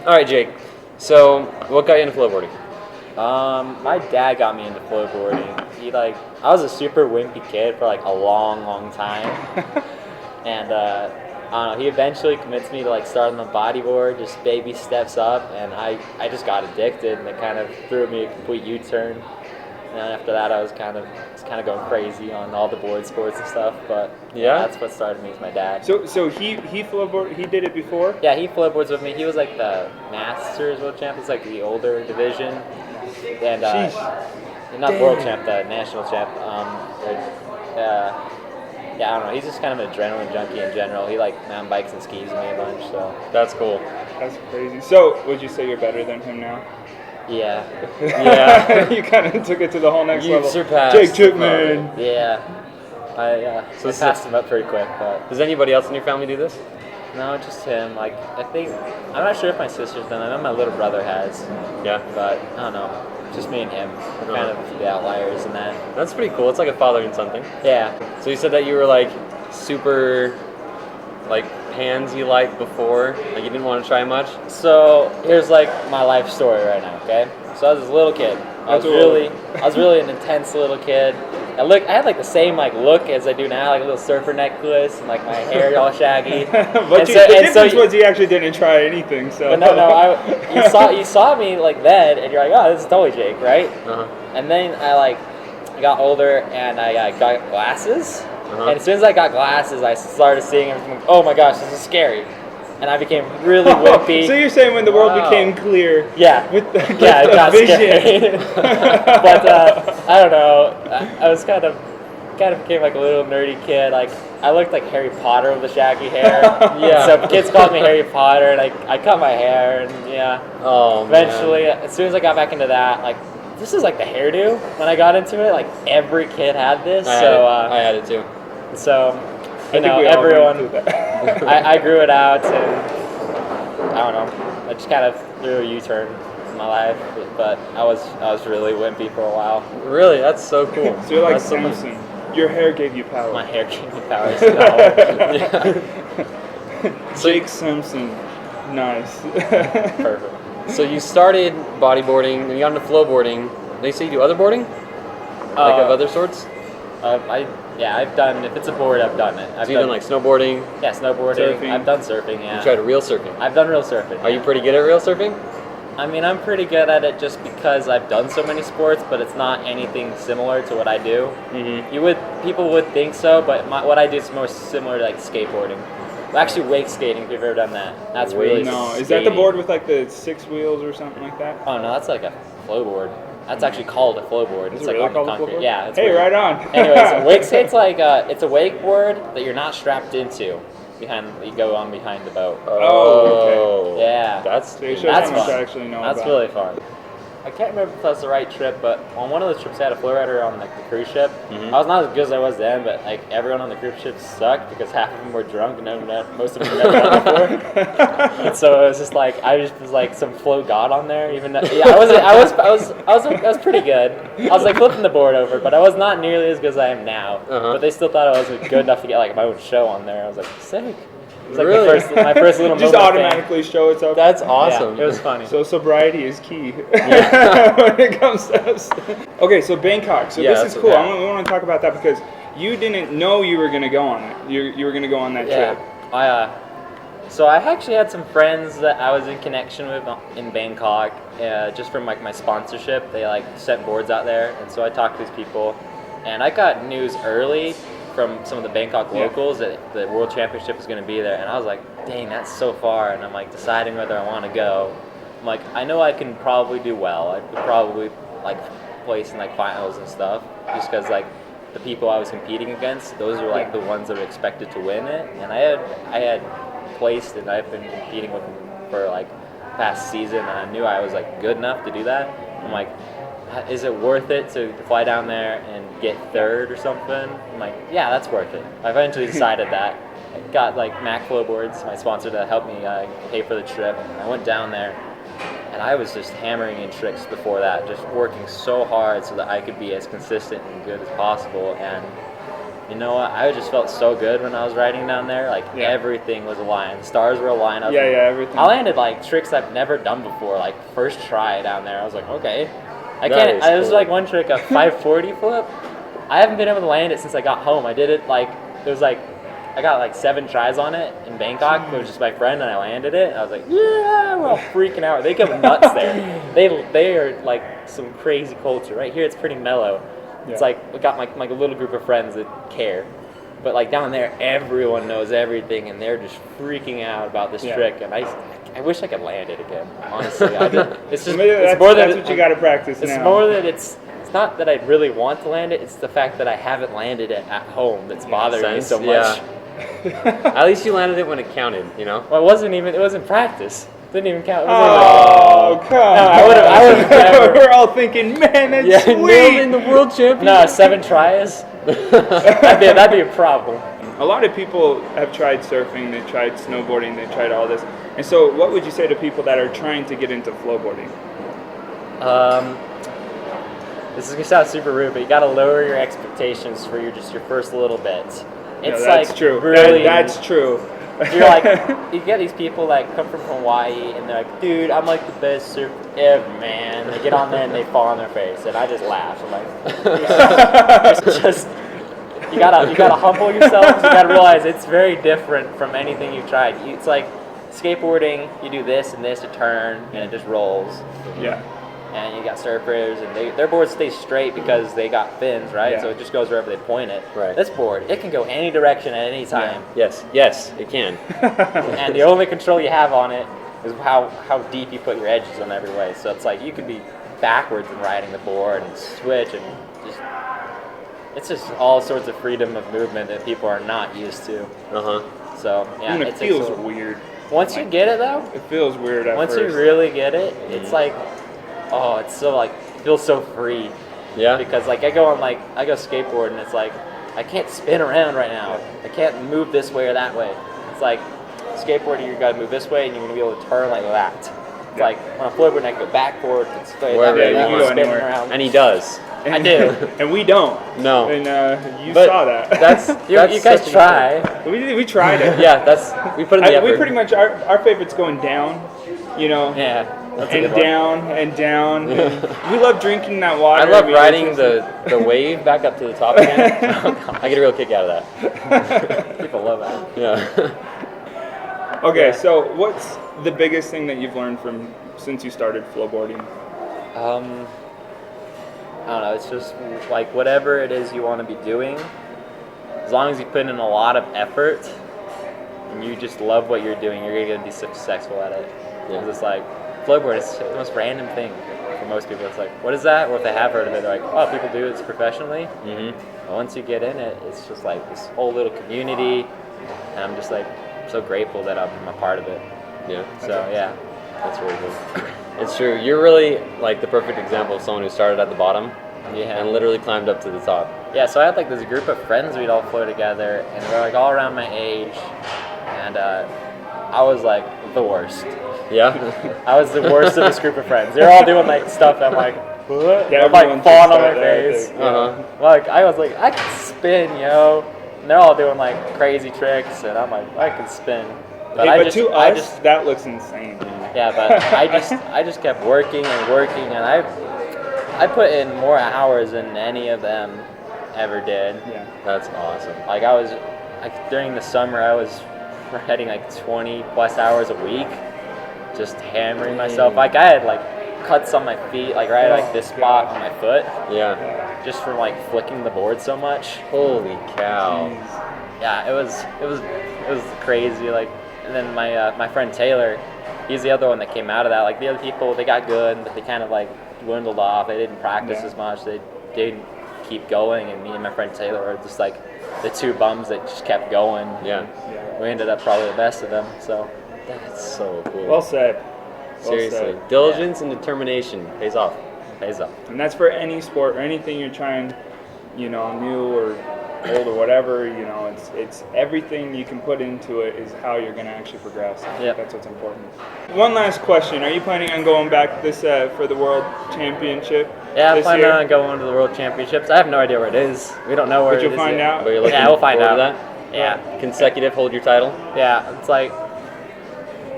All right, Jake. So, what got you into flowboarding? My dad got me into flowboarding. I was a super wimpy kid for like a long time, and I don't know. He eventually convinced me to like start on the bodyboard, just baby steps up, and I just got addicted, and it kind of threw me a complete U-turn. And then after that, I was kind of going crazy on all the board sports and stuff. But yeah, that's what started me. Was my dad. So he flowboard. He did it before. Yeah, he flowboards with me. He was like the Masters World Champion, it's like the older division, and not the world champ, the national champ. Yeah, I don't know. He's just kind of an adrenaline junkie in general. He like mountain bikes and skis with me a bunch. So that's cool. That's crazy. So would you say you're better than him now? Yeah. Yeah. You kind of took it to the whole next level. Surpassed Jake Chipman. Yeah. I passed him up pretty quick. But does anybody else in your family do this? No, just him. Like I'm not sure if my sister's done. I know my little brother has. Yeah. But I don't know. Just me and him. We're kind of the outliers in that. That's pretty cool. It's like a father and son thing. Yeah. So you said that you were like super like pansy like before, like you didn't want to try much. So here's like my life story right now. Okay. So I was this little kid. I was really an intense little kid. I had like the same like look as I do now, like a little surfer necklace and like my hair all shaggy. But the difference was you actually didn't try anything. So. But no, you saw me like then, and you're like, oh, this is totally Jake, right? Uh-huh. And then I got older and I got glasses. Uh-huh. And as soon as I got glasses, I started seeing everything. Oh my gosh, this is scary. And I became really wimpy. So you're saying when the world became clear? Yeah. With the it got vision. But I don't know. I was kind of became like a little nerdy kid. Like I looked like Harry Potter with the shaggy hair. Yeah. So kids called me Harry Potter, and I cut my hair, and yeah. Oh. Eventually, Man. as soon as I got back into that, like this is like the hairdo. When I got into it, like every kid had this. I had it too. So. Everyone. I grew it out, and I don't know. I just kind of threw a U-turn in my life, but I was really wimpy for a while. Really, that's so cool. So you're like Simpson. Your hair gave you power. My hair gave me power. Jake Simpson, nice. Perfect. So you started bodyboarding, and you got into flowboarding. They say you do other boarding, like of other sorts. I've done. If it's a board, I've done it. You've done like snowboarding? Yeah, snowboarding. Surfing. I've done surfing, yeah. You tried real surfing? I've done real surfing. Are you pretty good at real surfing? I mean, I'm pretty good at it just because I've done so many sports, but it's not anything similar to what I do. Mm-hmm. People would think so, but what I do is more similar to like skateboarding. Well, actually, wake skating. If you've ever done that, that's really no. Is skating. that the board with like the 6 wheels or something like that? Oh no, that's like a flowboard. That's actually called a flowboard. Is it's it like really on the called a concrete. flowboard? Yeah. It's hey, weird. right on. Anyways, wake skate's like it's a wakeboard that you're not strapped into. You go on behind the boat. Oh, okay. Yeah. That's fun. I actually know That's about. really fun. I can't remember if that was the right trip, but on one of the trips I had a flow rider on like the cruise ship. Mm-hmm. I was not as good as I was then, but like everyone on the cruise ship sucked because half of them were drunk and most of them had never done it before. And so it was just like I just was like some flow god on there. Even though, yeah, I was pretty good. I was like flipping the board over, but I was not nearly as good as I am now. Uh-huh. But they still thought I was good enough to get like my own show on there. I was like, sick. It was like Really? my first little Just moment of automatically show itself. That's awesome. Yeah, it was funny. So sobriety is key when it comes to us. Okay, so Bangkok. So this is cool. We want to talk about that because you didn't know you were going to go on it. You were going to go on that trip. So I actually had some friends that I was in connection with in Bangkok, just from like my sponsorship. They like sent boards out there, and so I talked to these people, and I got news early from some of the Bangkok locals that the World Championship was going to be there, and I was like, dang, that's so far, and I'm like deciding whether I want to go. I'm like, I know I can probably do well. I could probably like place in like finals and stuff, just because like the people I was competing against, those are like the ones that are expected to win it, and I had placed, and I've been competing with them for like past season, and I knew I was like good enough to do that. I'm like, is it worth it to fly down there and get third or something? I'm like, yeah, that's worth it. I eventually decided that. I got like Mac Flowboards, my sponsor, to help me pay for the trip. I went down there, and I was just hammering in tricks before that, just working so hard so that I could be as consistent and good as possible. And You know what? I just felt so good when I was riding down there. Like everything was aligned. The stars were aligned. Everything. I landed like tricks I've never done before. Like first try down there, I was like, okay. It was like one trick, a 540 flip. I haven't been able to land it since I got home. I did it like I got like 7 tries on it in Bangkok. It was just my friend, and I landed it. And I was like, yeah, we're all freaking out. They go nuts there. They are like some crazy culture. Right here, it's pretty mellow. It's like we got like a little group of friends that care, but like down there, everyone knows everything, and they're just freaking out about this trick. And I wish I could land it again. Honestly, it's just that's what you got to practice. It's more that it's not that I really want to land it. It's the fact that I haven't landed it at home that's bothering me so much. At least you landed it when it counted, you know. Well, it wasn't practice. Didn't even count. Come on! I would have. We're all thinking, man, that's sweet. Nailed in the world champion. No, 7 tries. that'd be a problem. A lot of people have tried surfing, they tried snowboarding, they tried all this. And so, what would you say to people that are trying to get into flowboarding? This is gonna sound super rude, but you gotta lower your expectations for your first little bit. It's that's like true. Really, that's true. You're like, you get these people that come from Hawaii, and they're like, dude, I'm like the best surfer ever, man. They get on there and they fall on their face, and I just laugh. I'm like, just you gotta humble yourself. You gotta realize it's very different from anything you've tried. It's like skateboarding. You do this and this, a turn, and it just rolls. Yeah. And you got surfers, and their board stays straight because they got fins, right? Yeah. So it just goes wherever they point it. Right. This board, it can go any direction at any time. Yeah. Yes, it can. And the only control you have on it is how deep you put your edges on every way. So it's like you could be backwards in riding the board and switch, and it's just all sorts of freedom of movement that people are not used to. So yeah, and it feels weird. Once you get it though, it feels weird at once first. you really get it, it's like, oh, it's so like, feels so free. Yeah. Because like I go skateboard, and it's like I can't spin around right now. I can't move this way or that way. It's like skateboarding, you gotta move this way, and you're gonna be able to turn like that. It's like on a flowboard, I can go back, forward, and straight that way. You can go spinning anywhere. around. And he does. I do. And we don't. No. And you saw that. That's you guys try. We tried it. Yeah, we put in the effort. We pretty much our favorite's going down. You know. Yeah. And down and down. We love drinking that water. I love riding the wave back up to the top again. I get a real kick out of that. People love that. Yeah. Okay, so what's the biggest thing that you've learned since you started flowboarding? I don't know. It's just like whatever it is you want to be doing, as long as you put in a lot of effort and you just love what you're doing, you're going to be successful at it. Because it's like, flowboard is the most random thing for most people. It's like, what is that? Or if they have heard of it, they're like, oh, people do this professionally. But once you get in it, it's just like this whole little community, and I'm just like so grateful that I'm a part of it. Yeah. So yeah, that's really cool. It's true. You're really like the perfect example of someone who started at the bottom and literally climbed up to the top. Yeah, so I had like this group of friends, we'd all flow together, and they're like all around my age, and I was like the worst. Yeah? I was the worst of this group of friends. They're all doing like stuff, I'm like, what? Yeah, I'm like falling on my face. Like, I was like, I can spin, yo. And they're all doing like crazy tricks, and I'm like, I can spin. But to us, that looks insane. Yeah, but I just kept working, and I put in more hours than any of them ever did. Yeah, that's awesome. Like during the summer, I was riding like 20 plus hours a week, just hammering myself. Like I had like cuts on my feet, like right like this spot on my foot. Yeah. Just from like flicking the board so much. Holy cow. Yeah, it was crazy. Like, and then my friend Taylor, he's the other one that came out of that. Like the other people, they got good, but they kind of like dwindled off. They didn't practice as much. They didn't keep going, and me and my friend Taylor were just like the two bums that just kept going. Yeah. We ended up probably the best of them. So that's so cool. Well said. Seriously, diligence and determination pays off. Pays off. And that's for any sport or anything you're trying, new or old or whatever. It's everything you can put into it is how you're going to actually progress. Yeah, that's what's important. One last question: are you planning on going back this for the World Championship? Yeah, I'm this planning year? on going to the World Championships. I have no idea where it is. We don't know where But it you'll is find yet. out. But you're looking Yeah, we'll find forward out. to that? Yeah, Consecutive, hold your title. yeah. It's like,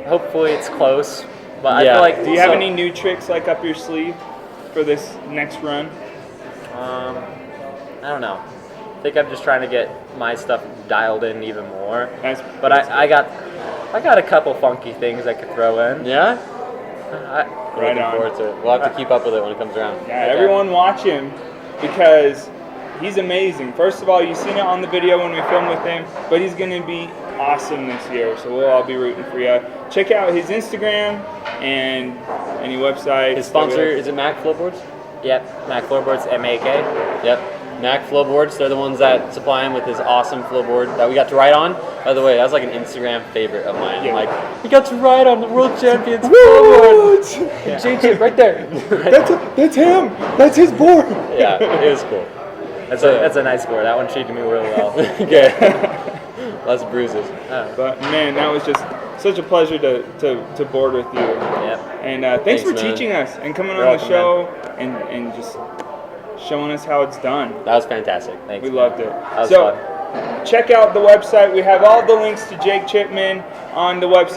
hopefully it's close. But I Yeah. feel like. Do you have any new tricks like up your sleeve for this next run? I don't know. I think I'm just trying to get my stuff dialed in even more. But I got a couple funky things I could throw in. Yeah? I, Right Looking on. forward to it. We'll have to keep up with it when it comes around. Yeah, everyone watch him because he's amazing. First of all, you've seen it on the video when we filmed with him, but he's going to be awesome this year, so we'll all be rooting for you. Check out his Instagram and any website. His sponsor, is it Mac Flowboards? Yep, Mac Floorboards, MAK. Yep. Mac Flowboards, they're the ones that supply him with his awesome flowboard that we got to ride on. By the way, that was like an Instagram favorite of mine. Yeah. Like, we got to ride on the World Champion's flowboard. J-Chip right there. That's him. That's his board. Yeah, it was cool. That's a nice score. That one treated me really well. Okay. Less bruises. But man, that was just such a pleasure to board with you. Yep. And thanks for man. teaching us and coming You're on the welcome, show and just showing us how it's done. That was fantastic. Thanks. We loved it. That was So fun. check out the website. We have all the links to Jake Chipman on the website.